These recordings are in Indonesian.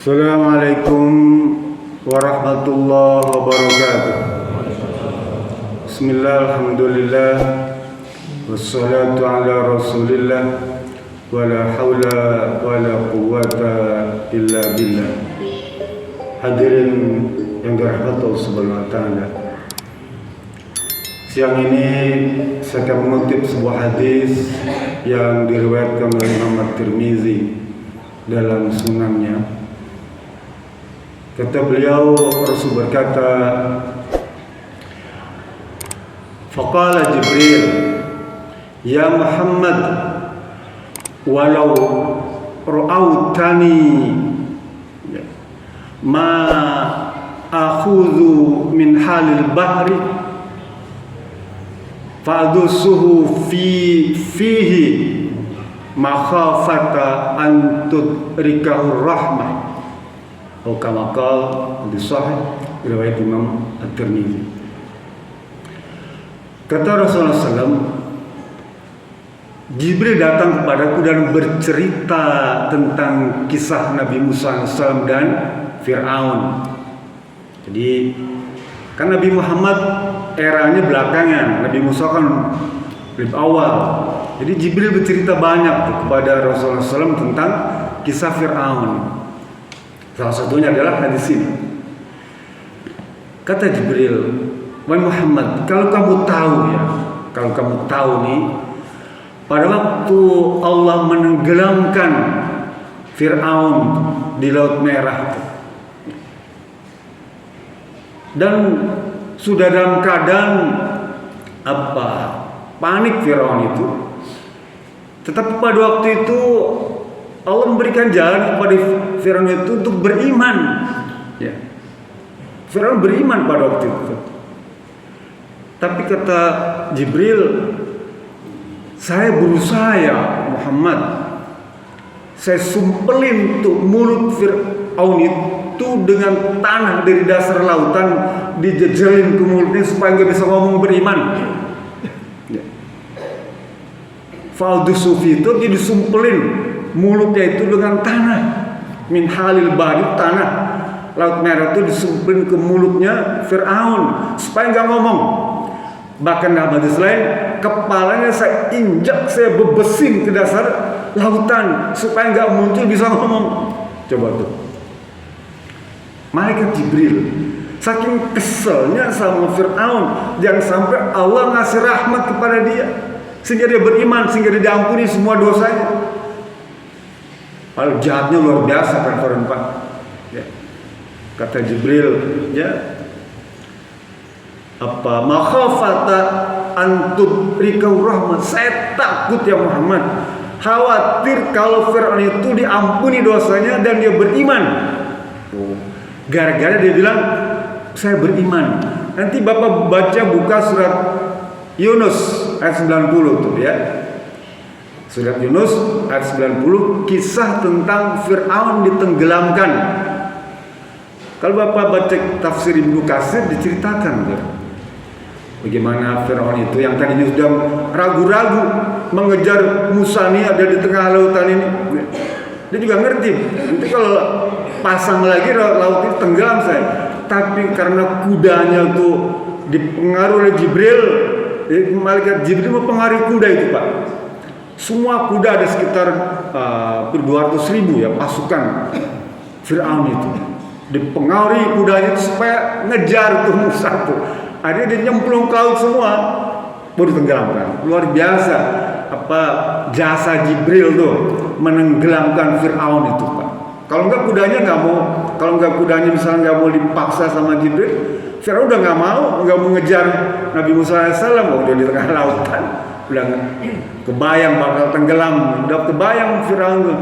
Assalamualaikum warahmatullahi wabarakatuh. Bismillah, alhamdulillah, wassalatu ala rasulillah, wala hawla wala quwwata illa billah. Hadirin yang dirahmati Allah Subhanahu wa ta'ala, siang ini saya akan mengutip sebuah hadis yang diriwayatkan oleh Imam At-Tirmizi dalam sunannya. Kata beliau, Rasul berkata, faqala Jibril, ya Muhammad, walau ra'autani ma akhudhu min halil bahri fa'adussuhu fihi makhafata an tudrikahur rahmah. Kama qala di sahih riwayat Imam At-Tirmizi. Kata Rasulullah SAW, Jibril datang kepadaku dan bercerita tentang kisah Nabi Musa SAW dan Fir'aun. Jadi kan Nabi Muhammad eranya belakangan, Nabi Musa kan lebih awal. Jadi Jibril bercerita banyak kepada Rasulullah SAW tentang kisah Fir'aun. Salah satunya adalah hadis ini. Kata Jibril, wahai Muhammad, kalau kamu tahu nih, pada waktu Allah menenggelamkan Fir'aun di Laut Merah dan sudah dalam keadaan panik Fir'aun itu, tetapi pada waktu itu Allah memberikan jalan kepada Fir'aun itu untuk beriman. Ya. Fir'aun beriman pada waktu itu. Tapi kata Jibril, saya berusaha ya Muhammad, saya sumpelin tuh mulut Fir'aun itu dengan tanah dari dasar lautan, dijejelin ke mulutnya supaya nggak bisa ngomong beriman. Ya. Faldu sufi itu dia disumpelin mulutnya itu dengan tanah, min halil bahri, tanah Laut Merah itu disumpulin ke mulutnya Fir'aun supaya nggak ngomong. Bahkan dalam hadis lain, kepalanya saya injak, saya bebesin ke dasar lautan supaya nggak muncul bisa ngomong. Coba tuh, malaikat Jibril saking keselnya sama Fir'aun, jangan sampai Allah ngasih rahmat kepada dia sehingga dia beriman, sehingga dia diampuni semua dosanya. Kalau jahatnya luar biasa kan Fir'aun, Pak. Ya. Kata Jibril, ya, makhafata antud rikau rahmat. Saya takut ya Muhammad, khawatir kalau Fir'aun itu diampuni dosanya dan dia beriman. Gara-gara dia bilang saya beriman. Nanti Bapak buka surat Yunus ayat 90 tuh ya. Surat Yunus ayat 90, kisah tentang Fir'aun ditenggelamkan. Kalau Bapak baca tafsir Ibnu Katsir diceritakan bagaimana Fir'aun itu yang tadinya sudah ragu-ragu mengejar Musa nih ada di tengah lautan ini. Dia juga ngerti, nanti kalau pasang lagi laut itu tenggelam saya. Tapi karena kudanya tuh dipengaruhi oleh Jibril, malaikat Jibril mempengaruhi kuda itu, Pak. Semua kuda ada sekitar 200.000 ya pasukan Fir'aun itu. Dipengaruhi kudanya itu supaya ngejar tuh Musa tuh. Akhirnya dia nyemplung ke laut semua, baru tenggelamkan. Luar biasa jasa Jibril tuh menenggelamkan Fir'aun itu, Pak. Kalau enggak kudanya misalnya nggak mau dipaksa sama Jibril, Fir'aun udah nggak mau ngejar Nabi Musa AS, udah di tengah lautan. Udah kebayang bakal tenggelam, udah kebayang Fir'aun tuh.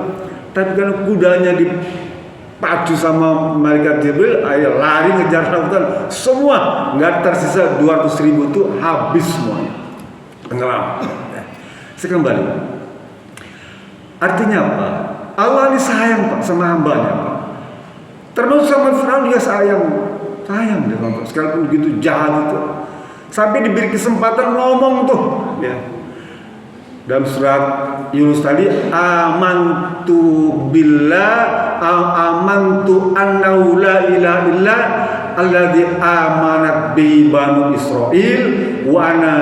Tapi kan kudanya dipacu sama malaikat Jibril, ayo lari ngejar lautan, semua nggak tersisa 200.000 tuh habis semuanya, tenggelam. Saya kembali. Artinya apa? Allah ini sayang Pak sama hambanya, Pak. Termasuk sama Fir'aun dia sayang dia Pak. Sekalipun begitu jahat itu, sampai diberi kesempatan ngomong tuh, ya. dalam surat Yunus tadi, amantu billah, amantu annahu la ilaha illa alladzi amanat bi banu Israil wa ana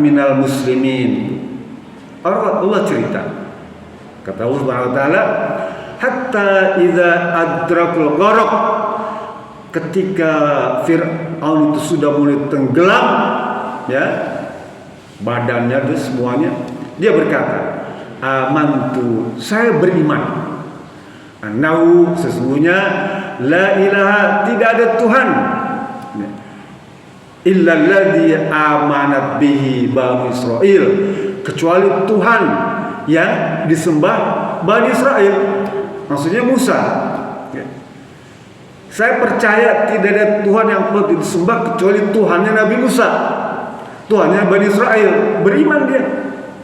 minal muslimin. Allah cerita, kata Allah Subhanahu wa taala, hatta idza adrakul gharq, ketika Fir'aun itu sudah mulai tenggelam, ya, badannya dan semuanya, dia berkata, amantu, saya beriman, annahu, sesungguhnya, la ilaha, tidak ada Tuhan, illa alladzi amanat bihi banu Israil, kecuali Tuhan yang disembah Bani Israel, maksudnya Musa. Saya percaya tidak ada Tuhan yang patut disembah kecuali Tuhannya Nabi Musa, Tuhannya Bani Israel. Beriman dia.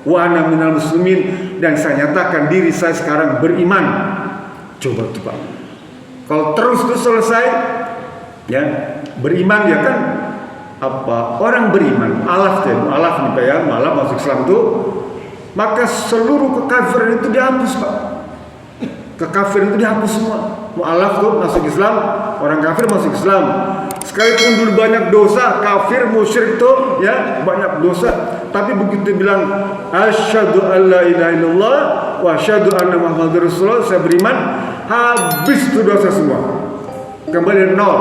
Wa ana minal muslimin, dan saya nyatakan diri saya sekarang beriman. Coba tuh Pak, kalau terus itu selesai, ya, beriman ya kan, apa, orang beriman, alaf nih Pak ya, malah masuk Islam tuh, maka seluruh kekafiran itu dihapus Pak. Kekafiran itu dihapus semua. Mu'alaf tuh masuk Islam, orang kafir masuk Islam. Sekalipun dulu banyak dosa, kafir, musyrik tuh ya banyak dosa, tapi begitu bilang asyhadu alla ilaha illallah wa asyhadu anna muhammadar rasulullah, saya beriman, habis tuh dosa semua. Kembali nol.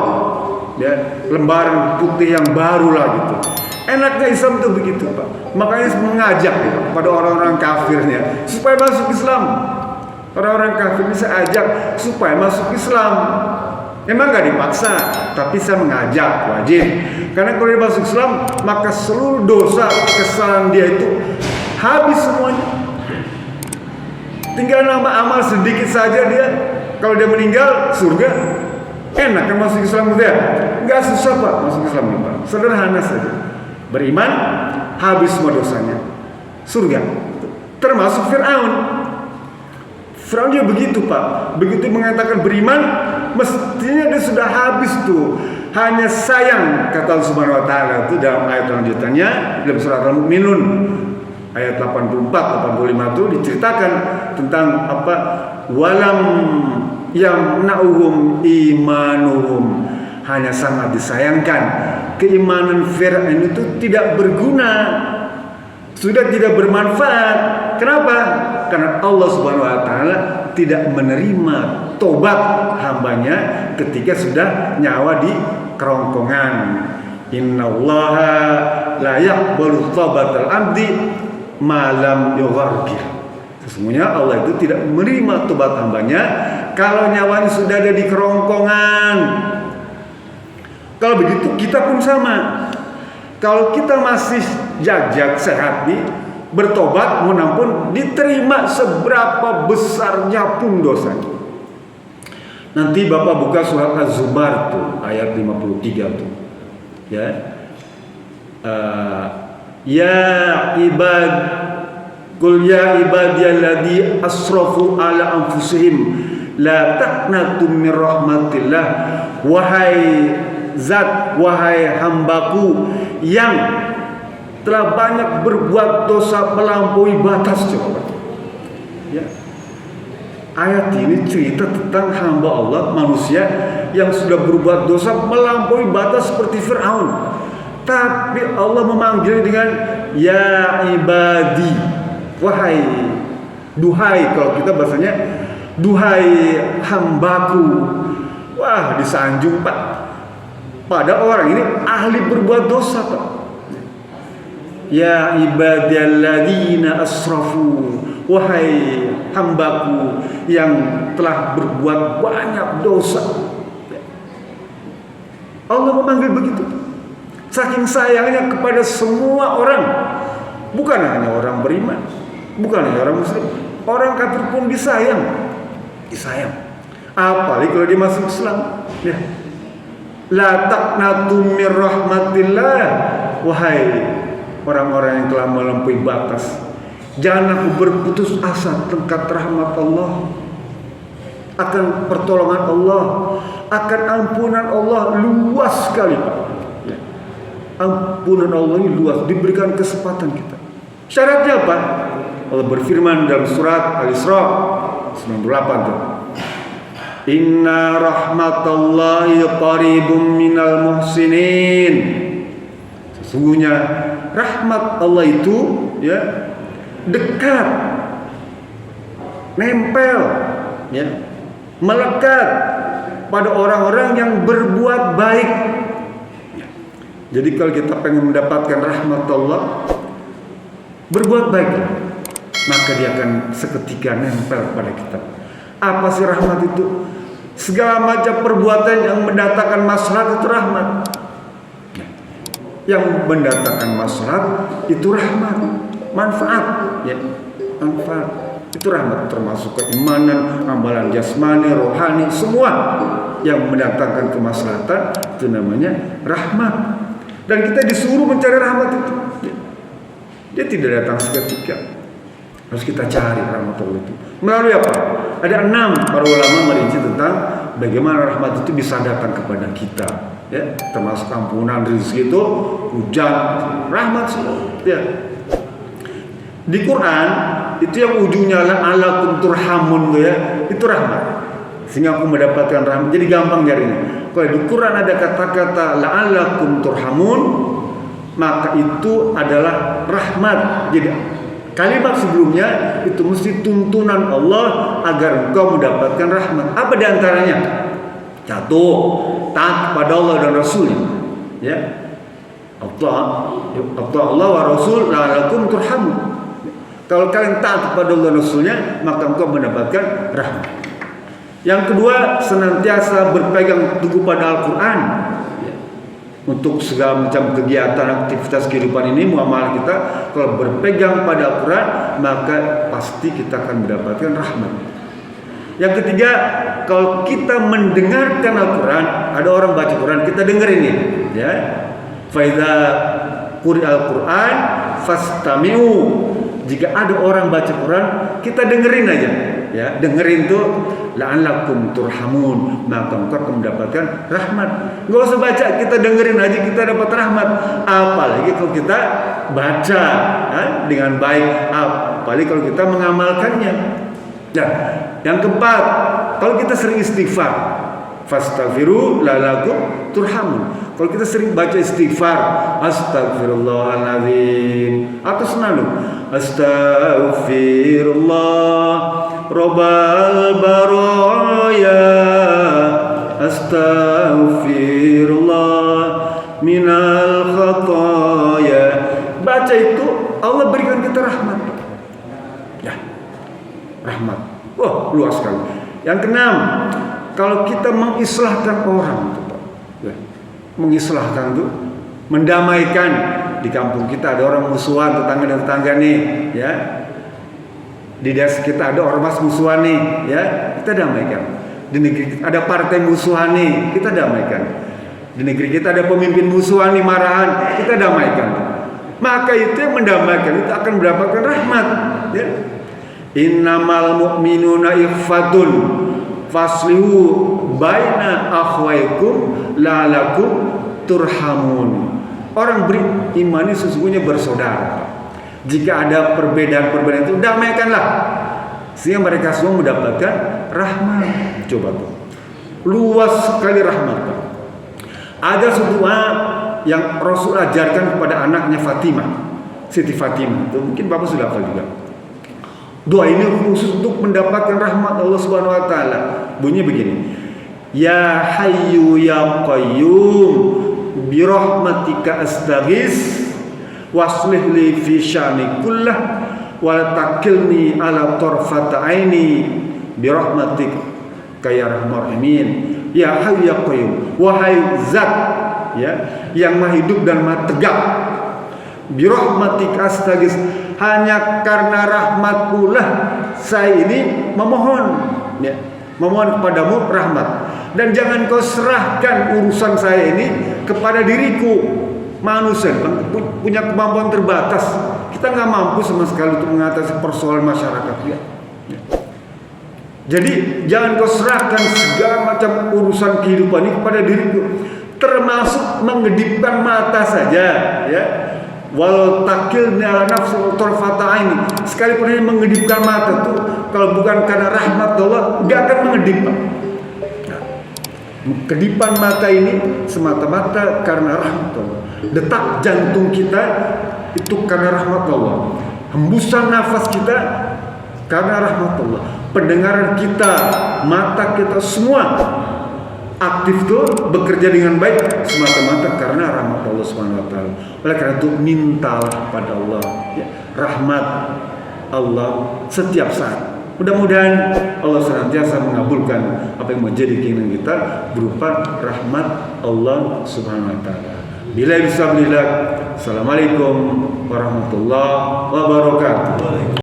Ya, lembaran putih yang baru lah gitu. Enaknya Islam tuh begitu Pak. Makanya mengajak gitu, pada orang-orang kafirnya supaya masuk Islam. Orang-orang kafir ini saya ajak supaya masuk Islam. Memang gak dipaksa, tapi saya mengajak, wajib. Karena kalau dia masuk Islam, maka seluruh dosa, kesalahan dia itu habis semuanya. Tinggal nama amal sedikit saja dia. Kalau dia meninggal, surga. Enak kan masuk Islam gitu ya? Gak susah Pak masuk Islam Pak. Sederhana saja. Beriman, habis semua dosanya, surga. Termasuk Fir'aun. Fir'aun juga begitu Pak. Begitu mengatakan beriman, mestinya dia sudah habis tuh. Hanya sayang, kata Allah Subhanahu wa taala itu dalam ayat lanjutannya dalam surat Al-Mu'minun ayat 84 85 itu diceritakan tentang apa? Walam yamna'uhum imanuhum, hanya sangat disayangkan keimanan Fir'aun itu tidak berguna, sudah tidak bermanfaat. Kenapa? Karena Allah Subhanahu wa taala tidak menerima tobat hambanya ketika sudah nyawa di kerongkongan. Innallaha la yaqbalu taubatal abdi ma lam yughargir. Sesungguhnya Allah itu tidak menerima tobat hambanya kalau nyawanya sudah ada di kerongkongan. Kalau begitu kita pun sama. Kalau kita masih jajak sehat nih, bertobat, mohon ampun, diterima seberapa besarnya pun dosanya. Nanti Bapak buka surat Az-Zumar tuh ayat 53 tuh. Ya. Ya ibad qul ya ibadiyalladzi asrafu ala anfusihim la taqnatu mir rahmatillah, wahai zat, wahai hambaku yang telah banyak berbuat dosa melampaui batas. Coba ya, ayat ini cerita tentang hamba Allah, manusia yang sudah berbuat dosa melampaui batas seperti Fir'aun. Tapi Allah memanggil dengan ya ibadi, wahai, duhai, kalau kita bahasanya duhai hambaku. Wah, disanjung Pak. Pada orang ini ahli berbuat dosa Pak. Ya ibadiyalladzina asrafu, wahai hambaku yang telah berbuat banyak dosa. Allah memanggil begitu. Saking sayangnya kepada semua orang, bukan hanya orang beriman, bukan hanya orang muslim, orang kafir pun disayang. Apalagi kalau dia masuk Islam. Ya. La taqnatu mir rahmatillah, wahai orang-orang yang telah melampaui batas, jangan berputus asa tentang rahmat Allah, akan pertolongan Allah, akan ampunan Allah luas sekali Pak. Ampunan Allah ini luas, diberikan kesempatan kita. Syaratnya apa? Allah berfirman dalam surat Al-Isra 98 tuh. Inna rahmatallahi qaribum minal muhsinin. Sesungguhnya rahmat Allah itu ya dekat, nempel, ya, melekat pada orang-orang yang berbuat baik. Jadi kalau kita pengen mendapatkan rahmat Allah, berbuat baik, maka dia akan seketika nempel pada kita. Apa sih rahmat itu? Segala macam perbuatan yang mendatangkan maslahat itu rahmat. Yang mendatangkan maslahat itu rahmat, manfaat, ya, manfaat itu rahmat, termasuk keimanan, amalan jasmani, rohani, semua yang mendatangkan kemaslahatan itu namanya rahmat. Dan kita disuruh mencari rahmat itu. Dia tidak datang seketika. Harus kita cari rahmat Allah itu. Melalui apa? Ada 6 para ulama merinci tentang bagaimana rahmat itu bisa datang kepada kita. Ya, termasuk ampunan, rezeki itu, hujan, rahmat semua. Ya. Di Quran itu yang ujungnya la'alakum turhamun tuh ya, itu rahmat. Sehingga aku mendapatkan rahmat. Jadi gampang nyarinya. Kalau di Quran ada kata-kata la'alakum turhamun, maka itu adalah rahmat. Jadi kalimat sebelumnya itu mesti tuntunan Allah agar engkau mendapatkan rahmat. Apa diantaranya? Satu, taat kepada Allah dan Rasul. Ya, Allah wa Rasul la'alakum turhamun. Kalau kalian taat kepada Allah dan Rasulnya, maka engkau mendapatkan rahmat. Yang kedua, senantiasa berpegang teguh pada Al-Quran. Untuk segala macam kegiatan, aktivitas kehidupan ini, muamalah kita, kalau berpegang pada Al-Quran, maka pasti kita akan mendapatkan rahmat. Yang ketiga, kalau kita mendengarkan Al-Quran, ada orang baca Quran, kita dengerin ini, ya. Faidza quri'al Quran fastami'u. Jika ada orang baca Quran, kita dengerin aja, ya. Dengerin tuh la'allakum turhamun, maka engkau akan mendapatkan rahmat. Enggak usah baca, kita dengerin aja kita dapat rahmat. Apalagi kalau kita baca, ya, dengan baik, apalagi kalau kita mengamalkannya. Nah, yang keempat, kalau kita sering istighfar, fastaghfiru la'allakum turhamun. Kalau kita sering baca istighfar, astagfirullahaladzim, atau selalu astaghfirullah Rabbal baraya, astaghfirullah minal khataya. Baca itu, Allah berikan kita rahmat. Ya, rahmat. Wah, luas sekali. Yang keenam, kalau kita mengislahkan orang, ya, mengislahkan itu, mendamaikan. Di kampung kita ada orang musuhan, tetangga nih, ya. Di desa kita ada ormas musuhan nih, ya, kita damaikan. Di negeri kita ada partai musuhan nih, kita damaikan. Di negeri kita ada pemimpin musuhan nih, marahan, kita damaikan. Maka itu yang mendamaikan itu akan mendapatkan rahmat, ya. Innamal mu'minuna ikhfatun faslihu baina akhwaikum la'alakum turhamun. Orang beriman ini sesungguhnya bersaudara. Jika ada perbedaan-perbedaan itu, damaikanlah, sehingga mereka semua mendapatkan rahmat. Coba tuh, luas sekali rahmat. Ada satu doa yang Rasul ajarkan kepada anaknya Fatimah, Siti Fatimah. Itu mungkin Bapak sudah hafal juga. Doa ini khusus untuk mendapatkan rahmat Allah Subhanahu Wa Taala. Bunyinya begini: Ya Hayyu Ya Qayyum, birahmatika astaghis, waslih li fi sya'ni kullah, wa takilni ala tarfata aini, birahmatika ya arhamar rahimin. Ya Hayyu Ya Qayyum, wahai zat, ya, yang maha hidup dan maha tegak, birahmatika astaghis, hanya karena rahmat-Mu lah saya ini memohon, ya, memohon kepadamu rahmat. Dan jangan kau serahkan urusan saya ini kepada diriku. Manusia punya kemampuan terbatas. Kita nggak mampu sama sekali untuk mengatasi persoalan masyarakat, ya. Jadi jangan kau serahkan segala macam urusan kehidupan ini kepada diriku, termasuk mengedipkan mata saja, ya. walau takilni ala nafsi tarfata aini, sekalipun hanya mengedipkan mata tuh, kalau bukan karena rahmat Allah nggak akan mengedip, Pak. Nah, kedipan mata ini semata-mata karena rahmat Allah. Detak jantung kita itu karena rahmat Allah, hembusan nafas kita karena rahmat Allah, pendengaran kita, mata kita, semua aktif tuh bekerja dengan baik semata-mata karena rahmat Allah Subhanahu wa taala. Oleh karena itu mintalah pada Allah ya, rahmat Allah setiap saat. Mudah-mudahan Allah senantiasa mengabulkan apa yang menjadi keinginan kita berupa rahmat Allah Subhanahu wa taala. Bila bisa billah. Assalamualaikum warahmatullahi wabarakatuh.